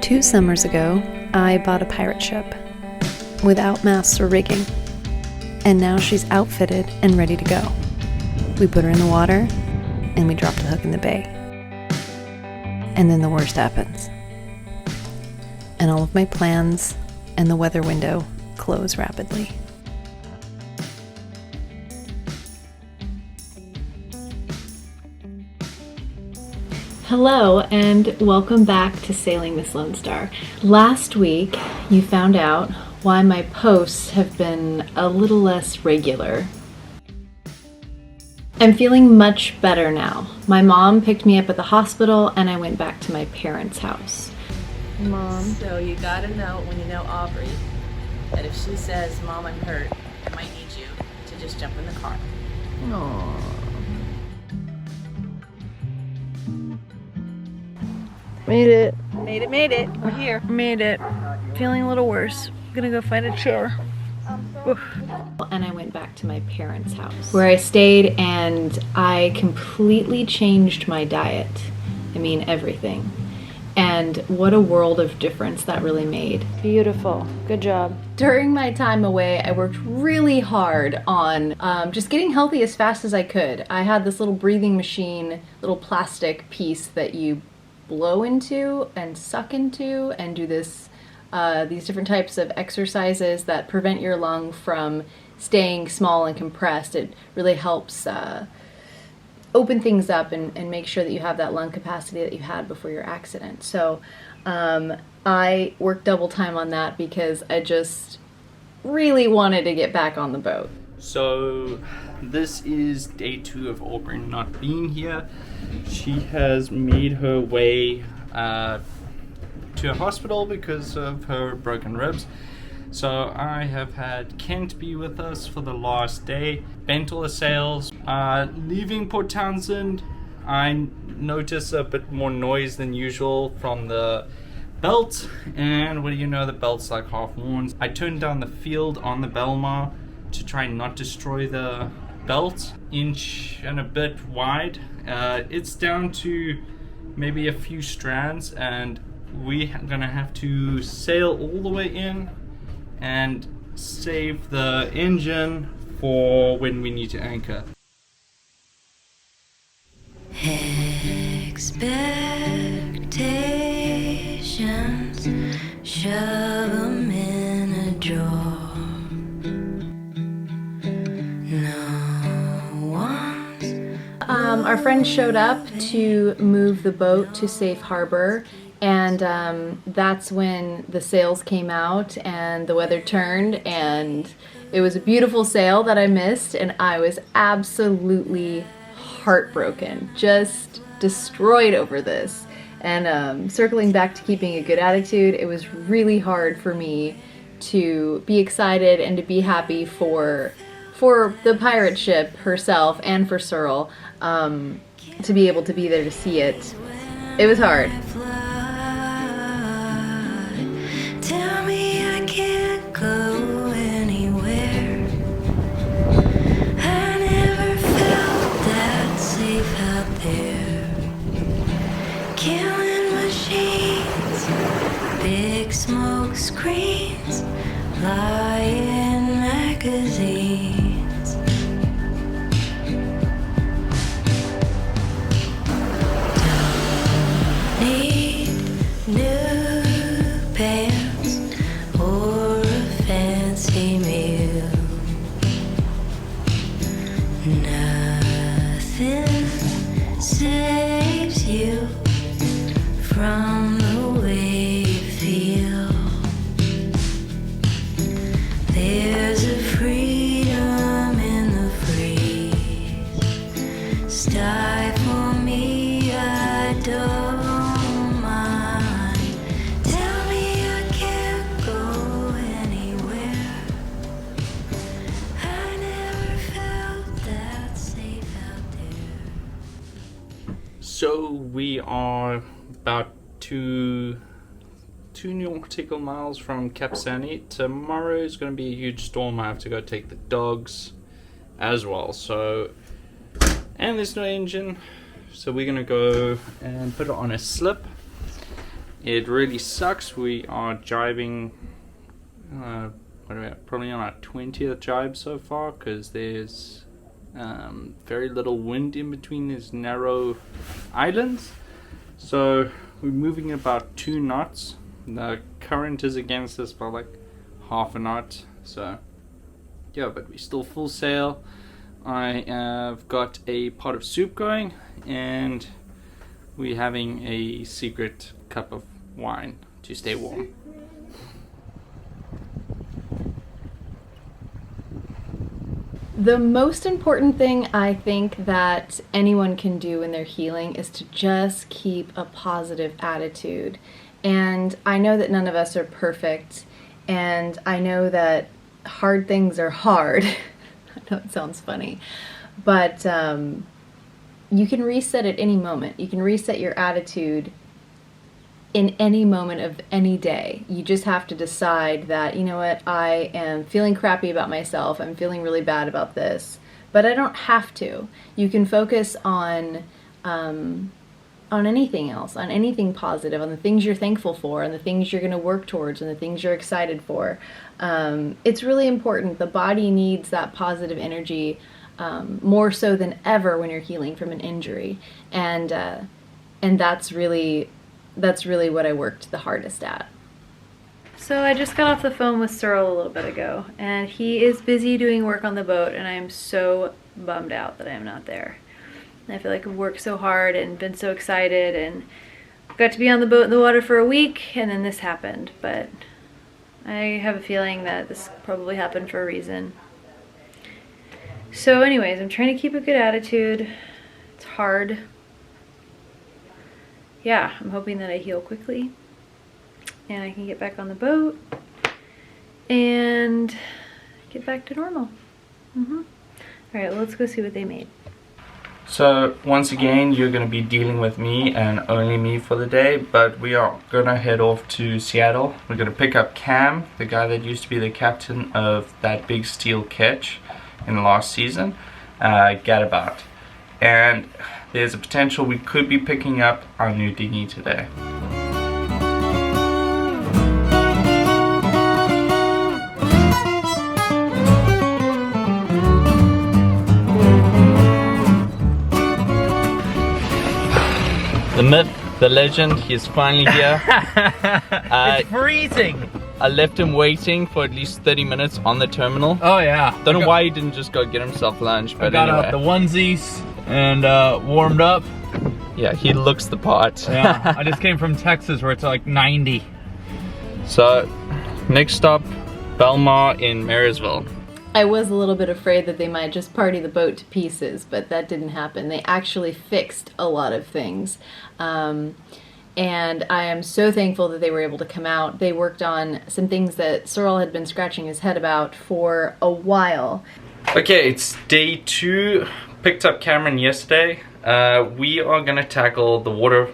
2 summers ago, I bought a pirate ship without masts or rigging, and now she's outfitted and ready to go. We put her in the water, and we drop the hook in the bay. And then the worst happens. And all of my plans and the weather window close rapidly. Hello and welcome back to Sailing Miss Lone Star. Last week you found out why my posts have been a little less regular. I'm feeling much better now. My mom picked me up at the hospital and I went back to my parents' house. Mom. So you gotta know when you know Aubrey that if she says, "Mom, I'm hurt," I might need you to just jump in the car. Aww. Made it. Made it. We're here. Made it. Feeling a little worse. I'm gonna go find a chair. Oof. And I went back to my parents' house where I stayed, and I completely changed my diet. I mean, everything. And what a world of difference that really made. Beautiful. Good job. During my time away, I worked really hard on just getting healthy as fast as I could. I had this little breathing machine, little plastic piece that you blow into and suck into and do this these different types of exercises that prevent your lung from staying small and compressed. It really helps open things up and make sure that you have that lung capacity that you had before your accident. So I worked double time on that because I just really wanted to get back on the boat. So this is day 2 of Aubrey not being here. She has made her way to a hospital because of her broken ribs. So I have had Kent be with us for the last day. Bent all the sails. Leaving Port Townsend, I noticed a bit more noise than usual from the belt, and what do you know, the belt's like half worn. I turned down the field on the Belmar to try and not destroy the belt, inch and a bit wide. It's down to maybe a few strands, and we're gonna have to sail all the way in and save the engine for when we need to anchor. Expectations, shove 'em in a drawer. Our friends showed up to move the boat to safe harbor, and that's when the sails came out and the weather turned, and it was a beautiful sail that I missed, and I was absolutely heartbroken, just destroyed over this. And circling back to keeping a good attitude, it was really hard for me to be excited and to be happy for the pirate ship herself and for Searle, to be able to be there to see it. It was hard. Tell me I can't go anywhere. I never felt that safe out there. Killing machines, big smoke screens, lying magazines. Need new pants or a fancy meal. Nothing saves you from the way you feel. There's a freedom in the freeze. Stifle me, I don't mind. Tell me I can't go anywhere. I never felt that safe out there. So we are about two nautical miles from Cap Sani. Tomorrow is going to be a huge storm. I have to go take the dogs as well. So, and there's no engine, so we're going to go and put it on a slip it really sucks. We are jibing, what are we at? Probably on our 20th jibe so far, because there's very little wind in between these narrow islands. So we're moving about 2 knots. The current is against us by like half a knot. So yeah, but we're still full sail. I have got a pot of soup going, and we're having a secret cup of wine to stay warm. The most important thing I think that anyone can do when they're healing is to just keep a positive attitude. And I know that none of us are perfect, and I know that hard things are hard. I know it sounds funny, but you can reset at any moment. You can reset your attitude in any moment of any day. You just have to decide that, you know what, I am feeling crappy about myself, I'm feeling really bad about this, but I don't have to. You can focus on anything else, on anything positive, on the things you're thankful for, on the things you're going to work towards, and the things you're excited for. It's really important. The body needs that positive energy more so than ever when you're healing from an injury, and that's really what I worked the hardest at. So I just got off the phone with Cyril a little bit ago, and he is busy doing work on the boat, and I am so bummed out that I am not there. I feel like I've worked so hard and been so excited, and got to be on the boat in the water for a week, and then this happened. But I have a feeling that this probably happened for a reason. So anyways, I'm trying to keep a good attitude. It's hard. Yeah, I'm hoping that I heal quickly and I can get back on the boat and get back to normal. Alright, well, let's go see what they made. So once again, you're going to be dealing with me and only me for the day, but we are going to head off to Seattle. We're going to pick up Cam, the guy that used to be the captain of that big steel ketch in the last season, Gadabout. And there's a potential we could be picking up our new dinghy today. The myth, the legend, he is finally here. It's freezing! I left him waiting for at least 30 minutes on the terminal. Oh yeah. Don't know why he didn't just go get himself lunch, but I got anyway. out the onesies and warmed up. Yeah, he looks the part. Yeah, I just came from Texas where it's like 90. So, next stop, Belmar in Marysville. I was a little bit afraid that they might just party the boat to pieces, but that didn't happen. They actually fixed a lot of things. And I am so thankful that they were able to come out. They worked on some things that Cyril had been scratching his head about for a while. Okay, it's day 2. Picked up Cameron yesterday. We are gonna tackle the water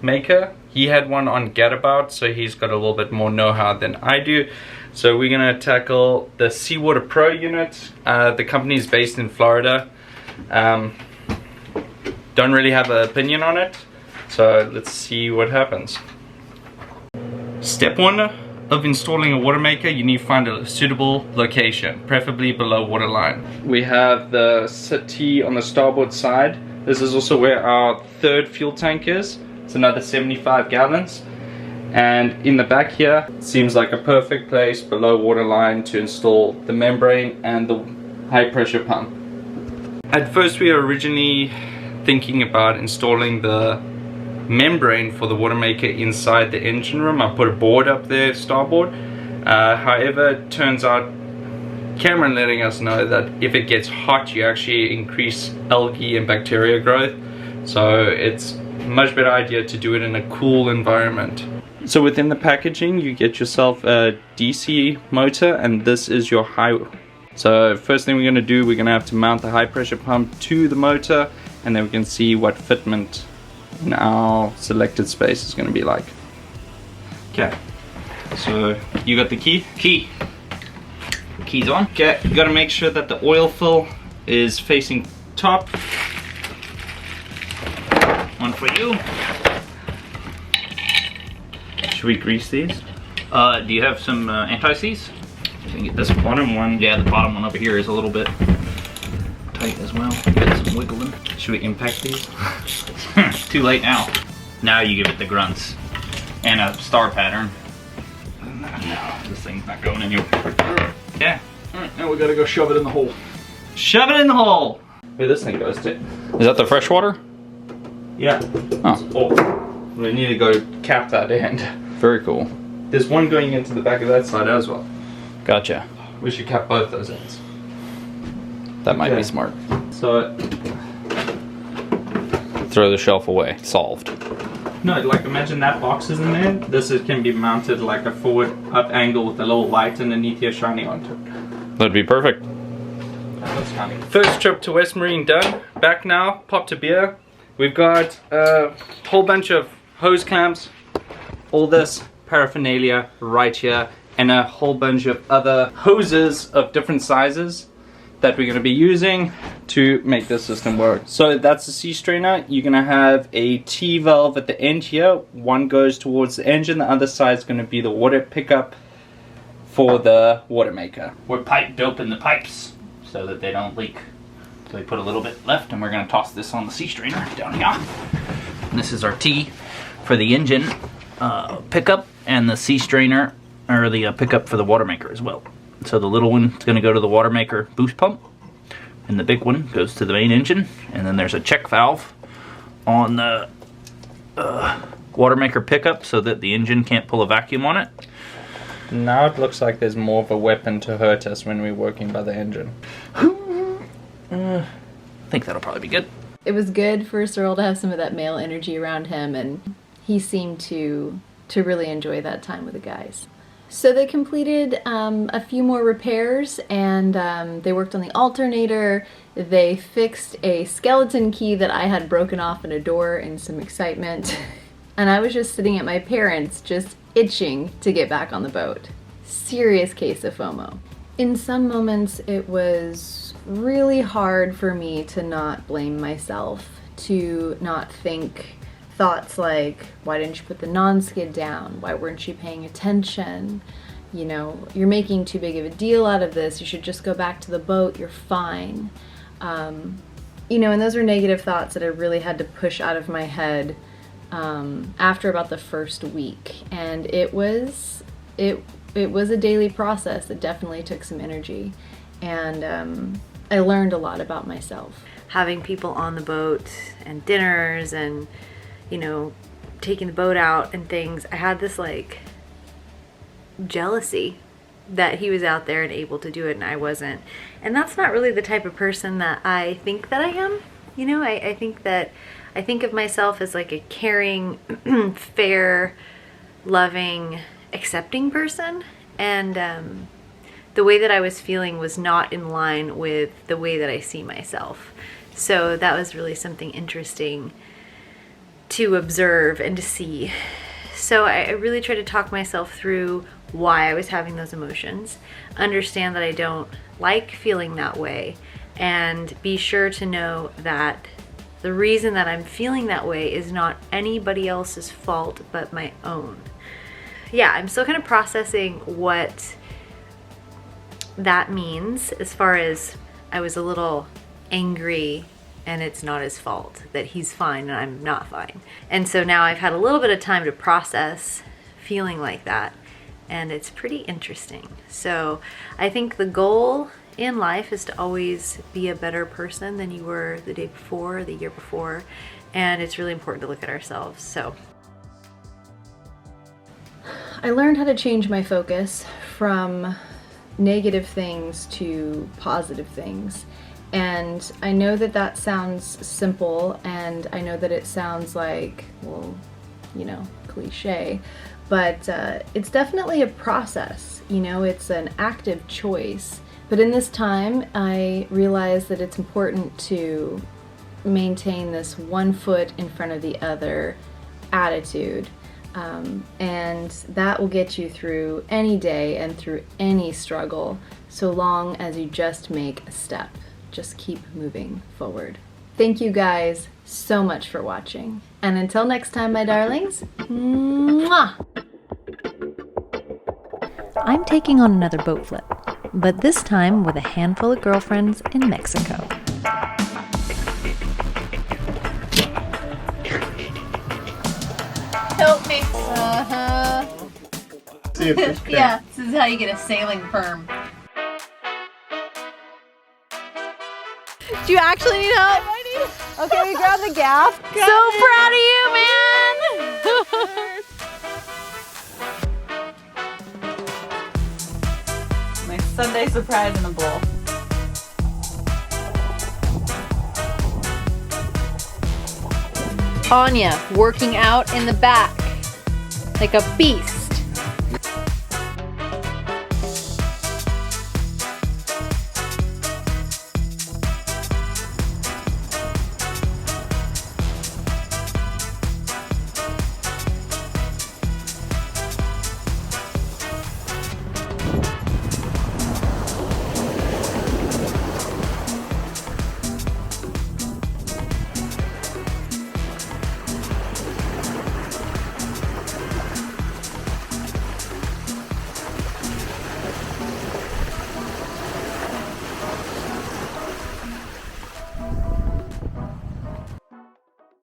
maker. He had one on Gadabout, so he's got a little bit more know-how than I do. So we're gonna tackle the Seawater Pro unit. The company is based in Florida. Don't really have an opinion on it, so let's see what happens. Step 1 of installing a water maker, you need to find a suitable location, preferably below waterline. We have the settee on the starboard side. This is also where our third fuel tank is. It's another 75 gallons. And in the back here, seems like a perfect place below waterline to install the membrane and the high pressure pump. At first we were originally thinking about installing the membrane for the water maker inside the engine room. I put a board up there, starboard. However, it turns out Cameron letting us know that if it gets hot, you actually increase algae and bacteria growth. So it's a much better idea to do it in a cool environment. So within the packaging, you get yourself a DC motor, and this is your high. So first thing we're going to do, we're going to have to mount the high pressure pump to the motor, and then we can see what fitment in our selected space is going to be like. Okay, so you got the key? Key's on. Okay, you got to make sure that the oil fill is facing top. One for you. Should we grease these? Do you have some anti-seize? You can get this bottom one. Yeah, the bottom one over here is a little bit tight as well. Get some wiggling. Should we impact these? Too late now. Now you give it the grunts and a star pattern. No, this thing's not going anywhere. Yeah. Alright, now we gotta go shove it in the hole. Shove it in the hole! Where this thing goes to. Is that the fresh water? Yeah. Oh. We need to go cap that end. Very cool. There's one going into the back of that side as well. Gotcha. We should cap both those ends. That might Okay. be smart. So, Throw the shelf away. Solved. no, like imagine that box is in there. This can be mounted like a forward up angle with a little light underneath here shining onto it. That'd be perfect. First trip to West Marine done. Back now, popped a beer. We've got a whole bunch of hose clamps, all this paraphernalia right here, and a whole bunch of other hoses of different sizes that we're going to be using to make this system work. So that's the sea strainer. You're going to have a T valve at the end here. One goes towards the engine, the other side is going to be the water pickup for the water maker. We're pipe doping the pipes so that they don't leak. So we put a little bit left and we're going to toss this on the sea strainer down here. And this is our T for the engine pickup, and the sea strainer, or the pickup for the water maker as well. So the little one is going to go to the water maker boost pump, and the big one goes to the main engine, and then there's a check valve on the water maker pickup so that the engine can't pull a vacuum on it. Now it looks like there's more of a weapon to hurt us when we're working by the engine. I think that'll probably be good. It was good for Cyril to have some of that male energy around him, and he seemed to really enjoy that time with the guys. So they completed a few more repairs, and they worked on the alternator. They fixed a skeleton key that I had broken off in a door in some excitement. And I was just sitting at my parents', just itching to get back on the boat. Serious case of FOMO. In some moments, it was really hard for me to not blame myself, to not think thoughts like, why didn't you put the non-skid down? Why weren't you paying attention? You know, you're making too big of a deal out of this. You should just go back to the boat. You're fine. You know, and those were negative thoughts that I really had to push out of my head after about the first week. And it was a daily process. It definitely took some energy. And I learned a lot about myself. Having people on the boat and dinners and, you know, taking the boat out and things, I had this like jealousy that he was out there and able to do it and I wasn't. And that's not really the type of person that I think that I am. You know, I think of myself as like a caring, fair, loving, accepting person. And the way that I was feeling was not in line with the way that I see myself. So that was really something interesting to observe and to see. So I really tried to talk myself through why I was having those emotions, understand that I don't like feeling that way, and be sure to know that the reason that I'm feeling that way is not anybody else's fault but my own. Yeah, I'm still kind of processing what that means, as far as I was a little angry and it's not his fault, that he's fine and I'm not fine. And so now I've had a little bit of time to process feeling like that, and it's pretty interesting. So I think the goal in life is to always be a better person than you were the day before, the year before, and it's really important to look at ourselves. So I learned how to change my focus from negative things to positive thits. And I know that that sounds simple, and I know that it sounds like, well, you know, cliche, but it's definitely a process. You know, it's an active choice. But in this time, I realized that it's important to maintain this one foot in front of the other attitude. And that will get you through any day and through any struggle, so long as you just make a step. Just keep moving forward. Thank you guys so much for watching. And until next time, my darlings, mwah! I'm taking on another boat flip, but this time with a handful of girlfriends in Mexico. Help me. Uh-huh. See if this Yeah, this is how you get a sailing perm. Do you actually need help? I need. Okay, we grab the gaff. So proud of you, man. My Sunday surprise in a bowl. Anya working out in the back like a beast.